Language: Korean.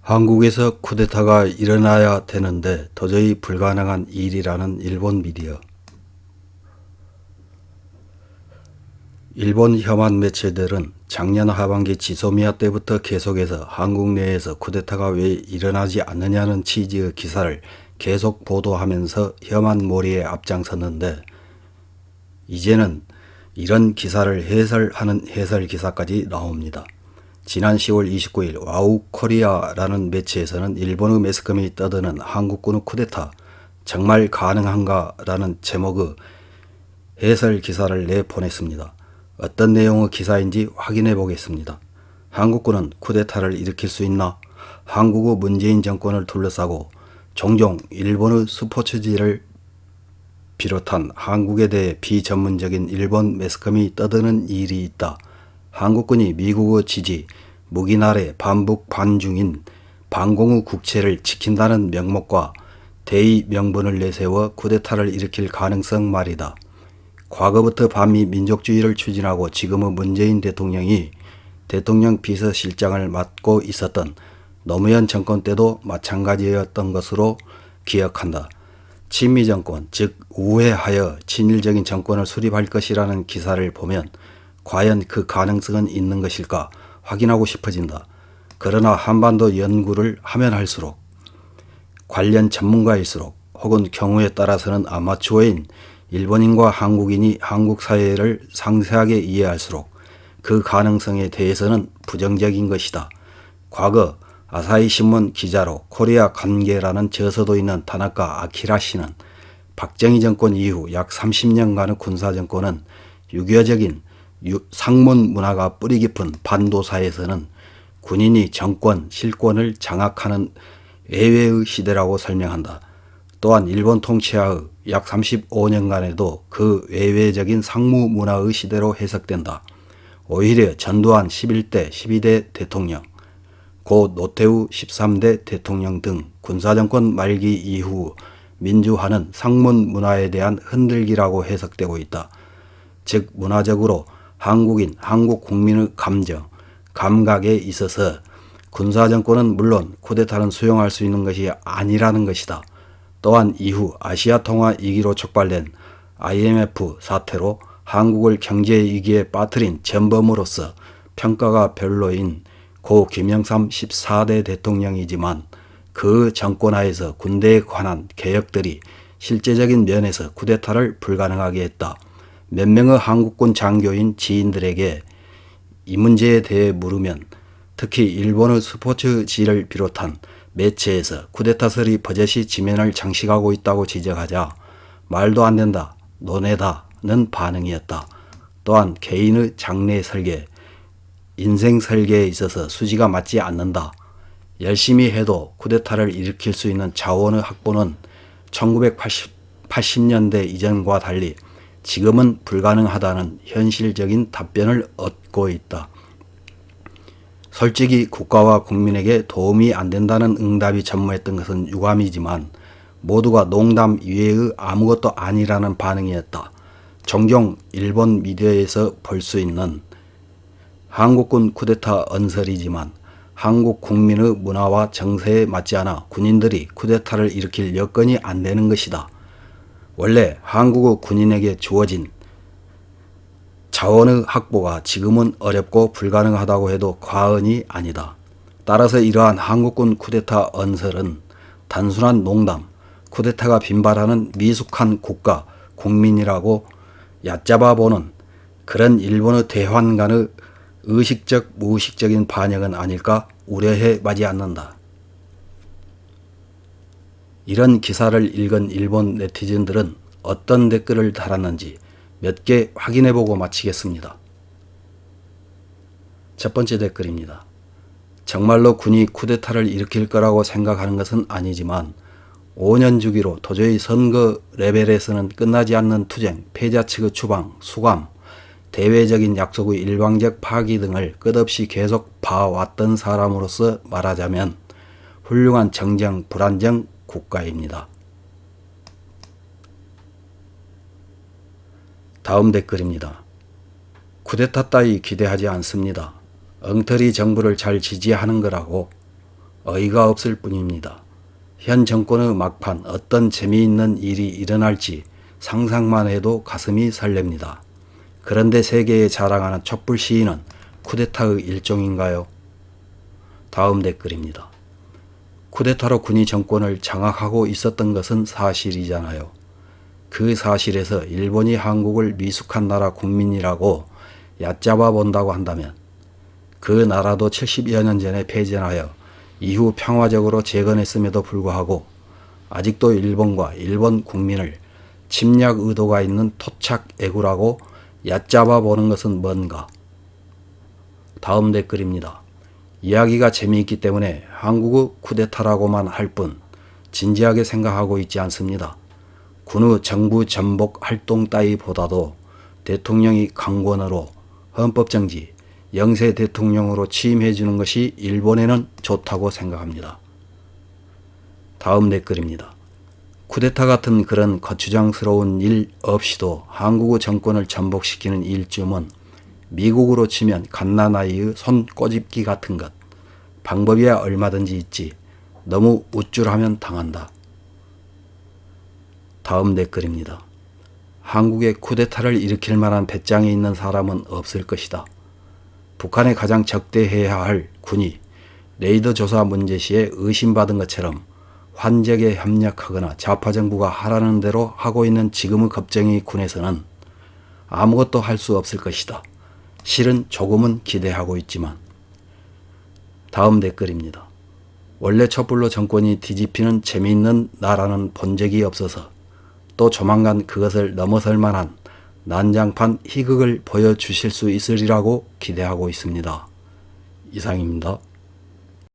한국에서 쿠데타가 일어나야 되는데 도저히 불가능한 일이라는 일본 미디어. 일본 혐한 매체들은 작년 하반기 지소미아 때부터 계속해서 한국 내에서 쿠데타가 왜 일어나지 않느냐는 취지의 기사를 계속 보도하면서 혐한 몰이에 앞장섰는데, 이제는 이런 기사를 해설하는 해설 기사까지 나옵니다. 지난 10월 29일 와우 코리아라는 매체에서는 일본의 매스컴이 떠드는 한국군의 쿠데타 정말 가능한가 라는 제목의 해설 기사를 내보냈습니다. 어떤 내용의 기사인지 확인해 보겠습니다. 한국군은 쿠데타를 일으킬 수 있나? 한국의 문재인 정권을 둘러싸고 종종 일본의 스포츠지를 비롯한 한국에 대해 비전문적인 일본 매스컴이 떠드는 일이 있다. 한국군이 미국의 지지, 무기날의 반북 반중인 반공의 국채를 지킨다는 명목과 대의 명분을 내세워 쿠데타를 일으킬 가능성 말이다. 과거부터 반미 민족주의를 추진하고 지금의 문재인 대통령이 대통령 비서실장을 맡고 있었던 노무현 정권 때도 마찬가지였던 것으로 기억한다. 친미 정권, 즉 우회하여 친일적인 정권을 수립할 것이라는 기사를 보면 과연 그 가능성은 있는 것일까 확인하고 싶어진다. 그러나 한반도 연구를 하면 할수록, 관련 전문가일수록, 혹은 경우에 따라서는 아마추어인 일본인과 한국인이 한국 사회를 상세하게 이해할수록 그 가능성에 대해서는 부정적인 것이다. 과거 아사히 신문 기자로 코리아 관계라는 저서도 있는 타나카 아키라 씨는 박정희 정권 이후 약 30년간의 군사정권은 유교적인 상문 문화가 뿌리 깊은 반도사에서는 군인이 정권, 실권을 장악하는 예외의 시대라고 설명한다. 또한 일본 통치하의 약 35년간에도 그 외외적인 상무 문화의 시대로 해석된다. 오히려 전두환 11대, 12대 대통령, 고 노태우 13대 대통령 등 군사정권 말기 이후 민주화는 상문 문화에 대한 흔들기라고 해석되고 있다. 즉 문화적으로 한국인, 한국 국민의 감정, 감각에 있어서 군사정권은 물론 쿠데타는 수용할 수 있는 것이 아니라는 것이다. 또한 이후 아시아 통화 위기로 촉발된 IMF 사태로 한국을 경제 위기에 빠뜨린 전범으로서 평가가 별로인 고 김영삼 14대 대통령이지만 그 정권 하에서 군대에 관한 개혁들이 실제적인 면에서 쿠데타를 불가능하게 했다. 몇 명의 한국군 장교인 지인들에게 이 문제에 대해 물으면 특히 일본의 스포츠지를 비롯한 매체에서 쿠데타설이 버젓이 지면을 장식하고 있다고 지적하자 말도 안 된다, 논외다는 반응이었다. 또한 개인의 장래 설계, 인생 설계에 있어서 수지가 맞지 않는다. 열심히 해도 쿠데타를 일으킬 수 있는 자원의 확보는 1980년대 이전과 달리 지금은 불가능하다는 현실적인 답변을 얻고 있다. 솔직히 국가와 국민에게 도움이 안 된다는 응답이 전무했던 것은 유감이지만 모두가 농담 이외의 아무것도 아니라는 반응이었다. 종종 일본 미디어에서 볼 수 있는 한국군 쿠데타 언설이지만 한국 국민의 문화와 정세에 맞지 않아 군인들이 쿠데타를 일으킬 여건이 안 되는 것이다. 원래 한국의 군인에게 주어진 자원의 확보가 지금은 어렵고 불가능하다고 해도 과언이 아니다. 따라서 이러한 한국군 쿠데타 언설은 단순한 농담, 쿠데타가 빈발하는 미숙한 국가, 국민이라고 얕잡아 보는 그런 일본의 대환관의 의식적, 무의식적인 반영은 아닐까 우려해 마지 않는다. 이런 기사를 읽은 일본 네티즌들은 어떤 댓글을 달았는지 몇 개 확인해보고 마치겠습니다. 첫 번째 댓글입니다. 정말로 군이 쿠데타를 일으킬 거라고 생각하는 것은 아니지만 5년 주기로 도저히 선거 레벨에서는 끝나지 않는 투쟁, 패자 측의 추방, 수감, 대외적인 약속의 일방적 파기 등을 끝없이 계속 봐왔던 사람으로서 말하자면 훌륭한 정정 불안정 국가입니다. 다음 댓글입니다. 쿠데타 따위 기대하지 않습니다. 엉터리 정부를 잘 지지하는 거라고 어이가 없을 뿐입니다. 현 정권의 막판 어떤 재미있는 일이 일어날지 상상만 해도 가슴이 설렙니다. 그런데 세계에 자랑하는 촛불 시위는 쿠데타의 일종인가요? 다음 댓글입니다. 쿠데타로 군이 정권을 장악하고 있었던 것은 사실이잖아요. 그 사실에서 일본이 한국을 미숙한 나라 국민이라고 얕잡아 본다고 한다면 그 나라도 70여 년 전에 패전하여 이후 평화적으로 재건했음에도 불구하고 아직도 일본과 일본 국민을 침략 의도가 있는 토착 애구라고 얕잡아 보는 것은 뭔가? 다음 댓글입니다. 이야기가 재미있기 때문에 한국의 쿠데타라고만 할 뿐 진지하게 생각하고 있지 않습니다. 군의 정부 전복 활동 따위보다도 대통령이 강권으로 헌법정지, 영세 대통령으로 취임해 주는 것이 일본에는 좋다고 생각합니다. 다음 댓글입니다. 쿠데타 같은 그런 거추장스러운 일 없이도 한국의 정권을 전복시키는 일쯤은 미국으로 치면 갓난아이의 손 꼬집기 같은 것. 방법이야 얼마든지 있지. 너무 우쭐하면 당한다. 다음 댓글입니다. 한국에 쿠데타를 일으킬 만한 배짱이 있는 사람은 없을 것이다. 북한에 가장 적대해야 할 군이 레이더 조사 문제 시에 의심받은 것처럼 환적에 협력하거나 좌파 정부가 하라는 대로 하고 있는 지금의 겁쟁이 군에서는 아무것도 할 수 없을 것이다. 실은 조금은 기대하고 있지만. 다음 댓글입니다. 원래 촛불로 정권이 뒤집히는 재미있는 나라는 본 적이 없어서 또 조만간 그것을 넘어설 만한 난장판 희극을 보여주실 수 있으리라고 기대하고 있습니다. 이상입니다.